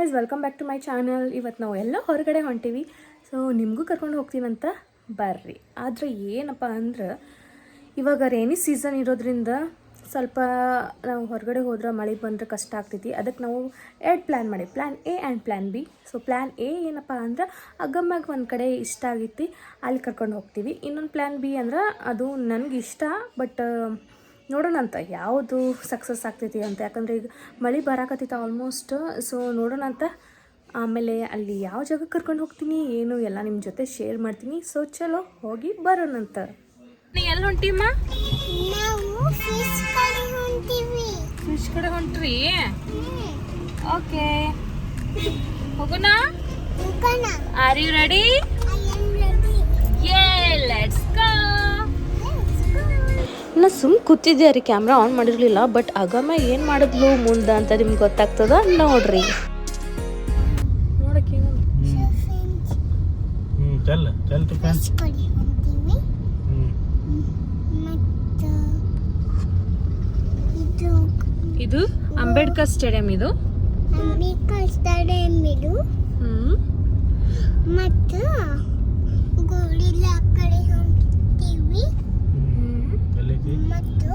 Guys, welcome back to my channel. ಇವತ್ತು ನಾವು ಎಲ್ಲ ಹೊರಗಡೆ ಹೊಂಟೀವಿ. ಸೊ ನಿಮಗೂ ಕರ್ಕೊಂಡು ಹೋಗ್ತೀನಂತ ಬರ್ರಿ. ಆದರೆ ಏನಪ್ಪ ಅಂದ್ರೆ ಇವಾಗ ರೇನಿ ಸೀಸನ್ ಇರೋದ್ರಿಂದ ಸ್ವಲ್ಪ ನಾವು ಹೊರಗಡೆ ಹೋದ್ರೆ ಮಳೆ ಬಂದರೆ ಕಷ್ಟ ಆಗ್ತೈತಿ. ಅದಕ್ಕೆ ನಾವು ಎರಡು ಪ್ಲ್ಯಾನ್ ಮಾಡಿ, plan A and plan B. So plan A ಏನಪ್ಪ ಅಂದ್ರೆ ಅಗಮ್ಯಾಗ ಒಂದು ಕಡೆ ಇಷ್ಟ ಆಗಿತ್ತು, ಅಲ್ಲಿ ಕರ್ಕೊಂಡು ಹೋಗ್ತೀವಿ. ಇನ್ನೊಂದು ಪ್ಲ್ಯಾನ್ ಬಿ ಅಂದ್ರೆ ಅದು ನನಗೆ ಇಷ್ಟ, ಬಟ್ ನೋಡೋಣ ಅಂತ ಯಾವುದು ಸಕ್ಸಸ್ ಆಗ್ತೈತಿ ಅಂತ. ಯಾಕಂದರೆ ಈಗ ಮಳೆ ಬರಾಕತ್ತೈತೆ ಆಲ್ಮೋಸ್ಟ್. ಸೊ ನೋಡೋಣ ಅಂತ. ಆಮೇಲೆ ಅಲ್ಲಿ ಯಾವ ಜಾಗಕ್ಕೆ ಕರ್ಕೊಂಡು ಹೋಗ್ತೀನಿ ಏನು ಎಲ್ಲ ನಿಮ್ಮ ಜೊತೆ ಶೇರ್ ಮಾಡ್ತೀನಿ. ಸೊ ಚಲೋ ಹೋಗಿ ಬರೋಣಂತ. ನೀವು ಎಲ್ಲಿ ಹೊಂಟಿಮ್ಮ? ನಾವು ಫಿಶ್ ಕಡೆ ಹೊಂಟಿವಿ. ಫಿಶ್ ಕಡೆ ಹೊಂಟ್ರಿ? ಓಕೆ, ಹೋಗೋಣ. Are you ready? I am ready. Yeah, let's go. ನಾ ಸುಮ್ ಕೂತಿದ್ದೆ ರೀ, ಕ್ಯಾಮ್ರಾ ಆನ್ ಮಾಡಿರಲಿಲ್ಲ. ಬಟ್ ಆಗಮ್ಮ ಏನು ಮಾಡಿದ್ಲು ಮುಂದೆ ಅಂತ ನಿಮ್ಗೆ ಗೊತ್ತಾಗ್ತದ, ನೋಡ್ರಿ. ನೋಡಕ್ಕೆ ಚಲ್ ಚಲ್ ಫಿಶ್ ಕಡೆ ಹೊಂಟಿವಿ. ಮತ್ತು ಇದು ಅಂಬೇಡ್ಕರ್ ಸ್ಟೇಡಿಯಂ. ಇದು ಅಂಬೇಡ್ಕರ್ ಸ್ಟೇಡಿಯಂ ಇದು. ಮತ್ತು ಗೋರಿಲ್ಲಾ ಕಡೆ ಹೊಂಟಿವಿ. ಮತ್ತು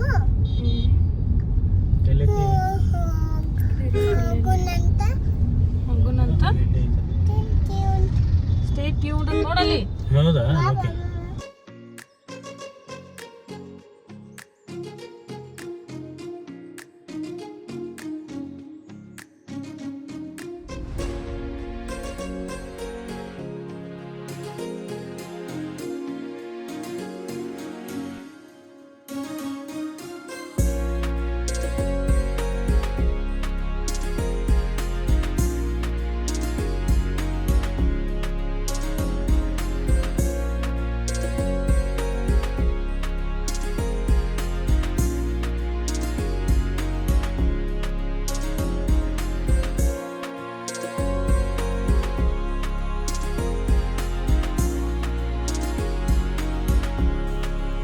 ಹೋಗೋಣಂತ. ಸ್ಟೇ ಟ್ಯೂನ್ಡ್ ನೋಡಲಿ. ಹೌದಾ? ಓಕೆ.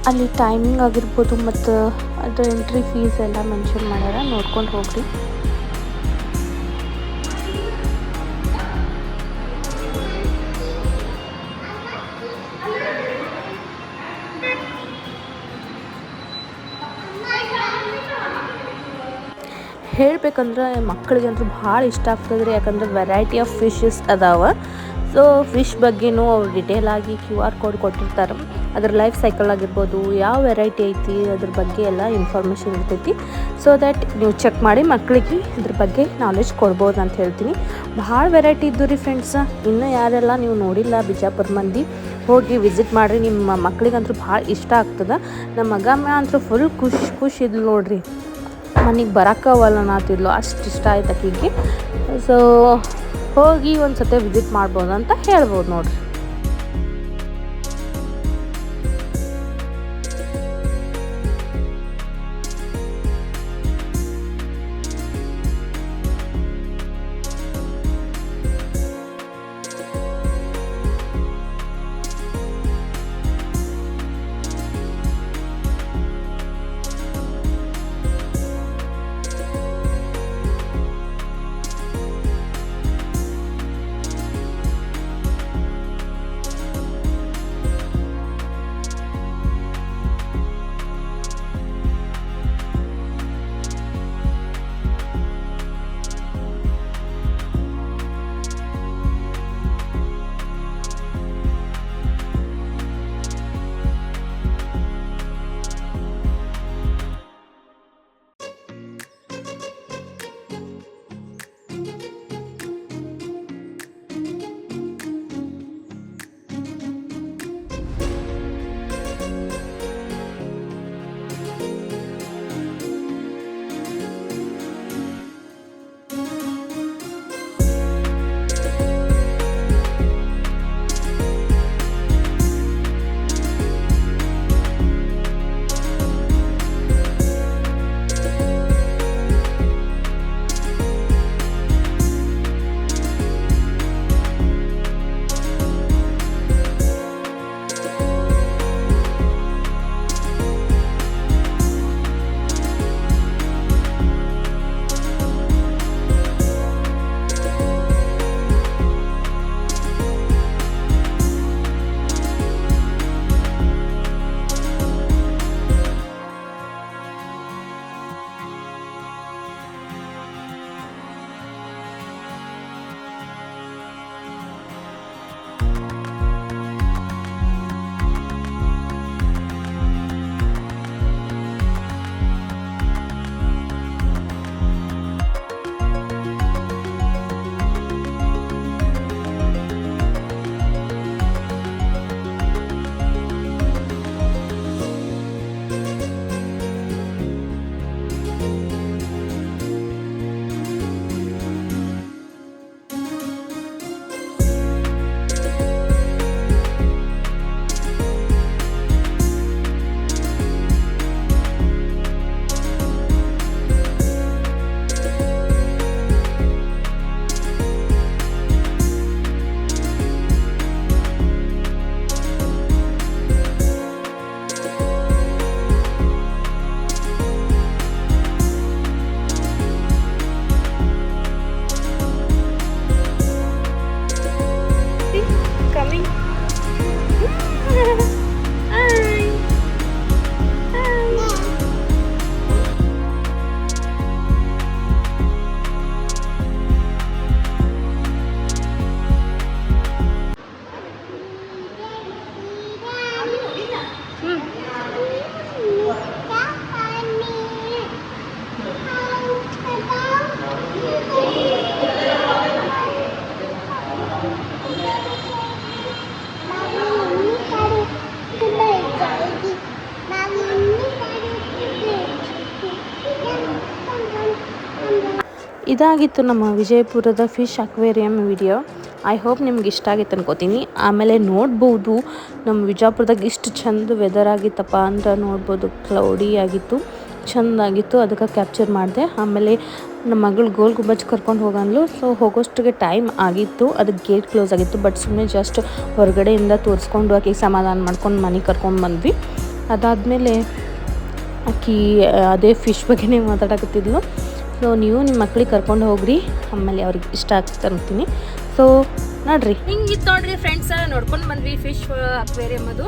ಅಲ್ಲಿ ಟೈಮಿಂಗ್ ಆಗಿರ್ಬೋದು ಮತ್ತು ಅದು ಎಂಟ್ರಿ ಫೀಸ್ ಎಲ್ಲ ಮೆನ್ಷನ್ ಮಾಡ್ಯಾರ, ನೋಡ್ಕೊಂಡು ಹೋಗ್ರಿ. ಹೇಳ್ಬೇಕಂದ್ರೆ ಮಕ್ಕಳಿಗಂತೂ ಭಾಳ ಇಷ್ಟ ಆಗ್ತದೆ ರೀ. ಯಾಕಂದ್ರೆ ವೆರೈಟಿ ಆಫ್ ಫಿಶಸ್ ಅದಾವ. ಸೊ ಫಿಶ್ ಬಗ್ಗೆನೂ ಅವ್ರು ಡಿಟೇಲ್ ಆಗಿ QR ಕೋಡ್ ಕೊಟ್ಟಿರ್ತಾರೆ. ಅದ್ರ ಲೈಫ್ ಸೈಕಲ್ ಆಗಿರ್ಬೋದು, ಯಾವ ವೆರೈಟಿ ಐತಿ ಅದ್ರ ಬಗ್ಗೆ ಎಲ್ಲ ಇನ್ಫಾರ್ಮೇಷನ್ ಇರ್ತೈತಿ. ಸೊ ದ್ಯಾಟ್ ನೀವು ಚೆಕ್ ಮಾಡಿ ಮಕ್ಕಳಿಗೆ ಇದ್ರ ಬಗ್ಗೆ ನಾಲೆಜ್ ಕೊಡ್ಬೋದು ಅಂತ ಹೇಳ್ತೀನಿ. ಭಾಳ ವೆರೈಟಿ ಇದ್ದು ರೀ ಫ್ರೆಂಡ್ಸ್. ಇನ್ನೂ ಯಾರೆಲ್ಲ ನೀವು ನೋಡಿಲ್ಲ ಬಿಜಾಪುರ ಮಂದಿ, ಹೋಗಿ ವಿಸಿಟ್ ಮಾಡಿರಿ. ನಿಮ್ಮ ಮಕ್ಕಳಿಗಂತೂ ಭಾಳ ಇಷ್ಟ ಆಗ್ತದೆ. ನಮ್ಮ ಮಗಮ್ಮ ಅಂತೂ ಫುಲ್ ಖುಷಿ ಇದ್ಲು ನೋಡ್ರಿ. ಮನೆಗೆ ಬರೋಕ್ಕವಲ್ಲ ನಾತಿದ್ಲು, ಅಷ್ಟು ಇಷ್ಟ ಆಯ್ತು ಆಕಿಗೆ. ಸೊ ಹೋಗಿ ಒಂದು ಸತಿ ವಿಸಿಟ್ ಮಾಡ್ಬೋದು ಅಂತ ಹೇಳ್ಬೋದು ನೋಡ್ರಿ. ಇದಾಗಿತ್ತು ನಮ್ಮ ವಿಜಯಪುರದ fish aquarium video. I hope ನಿಮ್ಗೆ ಇಷ್ಟ ಆಗಿತ್ತು ಅನ್ಕೋತೀನಿ. ಆಮೇಲೆ ನೋಡ್ಬೋದು ನಮ್ಮ ವಿಜಯಪುರದಾಗ ಇಷ್ಟು ಚಂದ ವೆದರ್ ಆಗಿತ್ತಪ್ಪ ಅಂದ್ರೆ ನೋಡ್ಬೋದು. ಕ್ಲೌಡಿ ಆಗಿತ್ತು, ಚೆಂದಾಗಿತ್ತು, ಅದಕ್ಕೆ ಕ್ಯಾಪ್ಚರ್ ಮಾಡಿದೆ. ಆಮೇಲೆ ನಮ್ಮ ಮಗಳು ಗೋಲ್ ಗುಂಬಜ್ ಕರ್ಕೊಂಡು ಹೋಗಂದ್ಲು. ಸೊ ಹೋಗೋಷ್ಟಿಗೆ ಟೈಮ್ ಆಗಿತ್ತು, ಅದಕ್ಕೆ ಗೇಟ್ ಕ್ಲೋಸ್ ಆಗಿತ್ತು. ಬಟ್ ಸುಮ್ಮನೆ ಜಸ್ಟ್ ಹೊರಗಡೆಯಿಂದ ತೋರಿಸ್ಕೊಂಡು ಆಕೆಗೆ ಸಮಾಧಾನ ಮಾಡ್ಕೊಂಡು ಮನೆಗೆ ಕರ್ಕೊಂಡು ಬಂದ್ವಿ. ಅದಾದಮೇಲೆ ಆಕಿ ಅದೇ ಫಿಶ್ ಬಗ್ಗೆನೇ ಮಾತಾಡಕತ್ತಿದ್ಲು. ಸೊ ನೀವು ನಿಮ್ಮ ಮಕ್ಳಿಗೆ ಕರ್ಕೊಂಡು ಹೋಗ್ರಿ, ಆಮೇಲೆ ಅವ್ರಿಗೆ ಇಷ್ಟ ಆಗ್ತದೆ ಅಂತೀನಿ. ಸೊ ನೋಡ್ರಿ, ಹಿಂಗಿತ್ತು ನೋಡ್ರಿ ಫ್ರೆಂಡ್ಸ್, ನೋಡ್ಕೊಂಡು ಬಂದ್ವಿ ಫಿಶ್ ಅಕ್ವೇರಿಯಂ ಅದು.